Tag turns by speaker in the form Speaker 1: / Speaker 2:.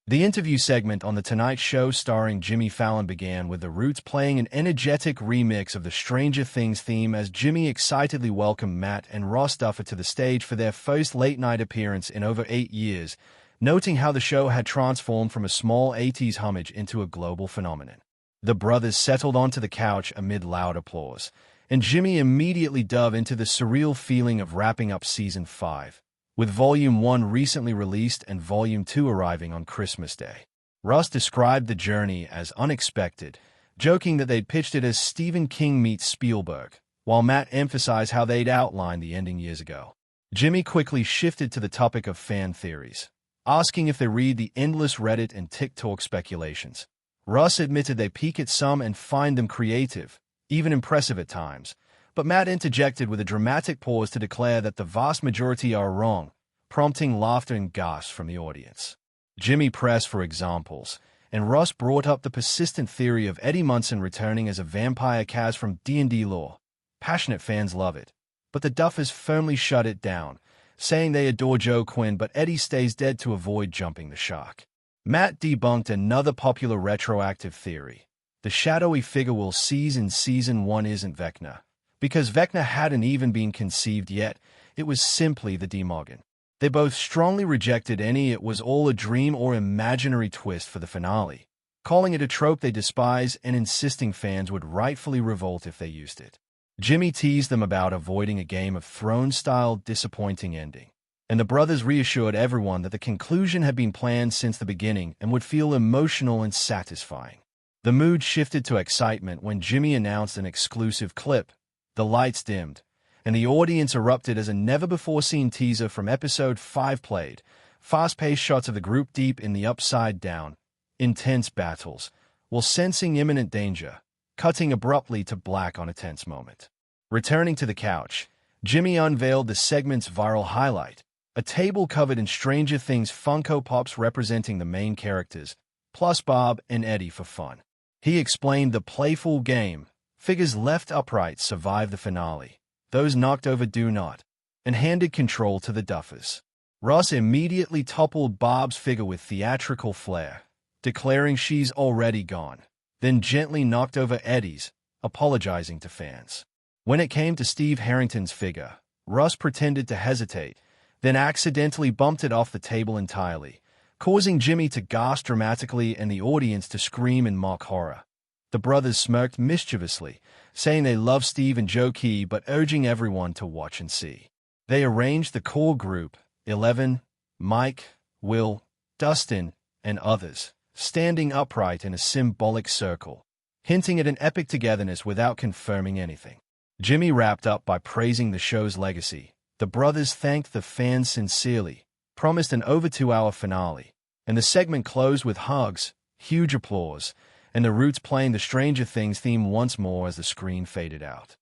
Speaker 1: The interview segment on The Tonight Show starring Jimmy Fallon began with the Roots playing an energetic remix of the Stranger Things theme as Jimmy excitedly welcomed Matt and Ross Duffer to the stage for their first late-night appearance in over 8 years, noting how the show had transformed from a small 80s homage into a global phenomenon. The brothers settled onto the couch amid loud applause, and Jimmy immediately dove into the surreal feeling of wrapping up Season 5. With Volume 1 recently released and Volume 2 arriving on Christmas Day. Ross described the journey as unexpected, joking that they'd pitched it as Stephen King meets Spielberg, while Matt emphasized how they'd outlined the ending years ago. Jimmy quickly shifted to the topic of fan theories, asking if they read the endless Reddit and TikTok speculations. Ross admitted they peek at some and find them creative, even impressive at times, but Matt interjected with a dramatic pause to declare that the vast majority are wrong, prompting laughter and gasps from the audience. Jimmy pressed for examples, and Ross brought up the persistent theory of Eddie Munson returning as a vampire cast from D&D lore. Passionate fans love it, but the Duffers firmly shut it down, saying they adore Joe Quinn but Eddie stays dead to avoid jumping the shark. Matt debunked another popular retroactive theory. The shadowy figure we'll see in Season 1 isn't Vecna, because Vecna hadn't even been conceived yet. It was simply the Demogorgon. They both strongly rejected any "it was all a dream" or imaginary twist for the finale, calling it a trope they despise and insisting fans would rightfully revolt if they used it. Jimmy teased them about avoiding a Game of Thrones-style disappointing ending, and the brothers reassured everyone that the conclusion had been planned since the beginning and would feel emotional and satisfying. The mood shifted to excitement when Jimmy announced an exclusive clip. The lights dimmed, and the audience erupted as a never-before-seen teaser from Episode 5 played. Fast-paced shots of the group deep in the upside-down, intense battles, while sensing imminent danger, cutting abruptly to black on a tense moment. Returning to the couch, Jimmy unveiled the segment's viral highlight, a table covered in Stranger Things Funko Pops representing the main characters, plus Bob and Eddie for fun. He explained the playful game. Figures left upright survive the finale, those knocked over do not, and handed control to the Duffers. Ross immediately toppled Bob's figure with theatrical flair, declaring she's already gone, then gently knocked over Eddie's, apologizing to fans. When it came to Steve Harrington's figure, Ross pretended to hesitate, then accidentally bumped it off the table entirely, causing Jimmy to gasp dramatically and the audience to scream in mock horror. The brothers smirked mischievously, saying they love Steve and Joe Key but urging everyone to watch and see. They arranged the core group, 11, Mike, Will, Dustin, and others, standing upright in a symbolic circle, hinting at an epic togetherness without confirming anything. Jimmy wrapped up by praising the show's legacy. The brothers thanked the fans sincerely, promised an over 2-hour finale, and the segment closed with hugs, huge applause, and the Roots playing the Stranger Things theme once more as the screen faded out.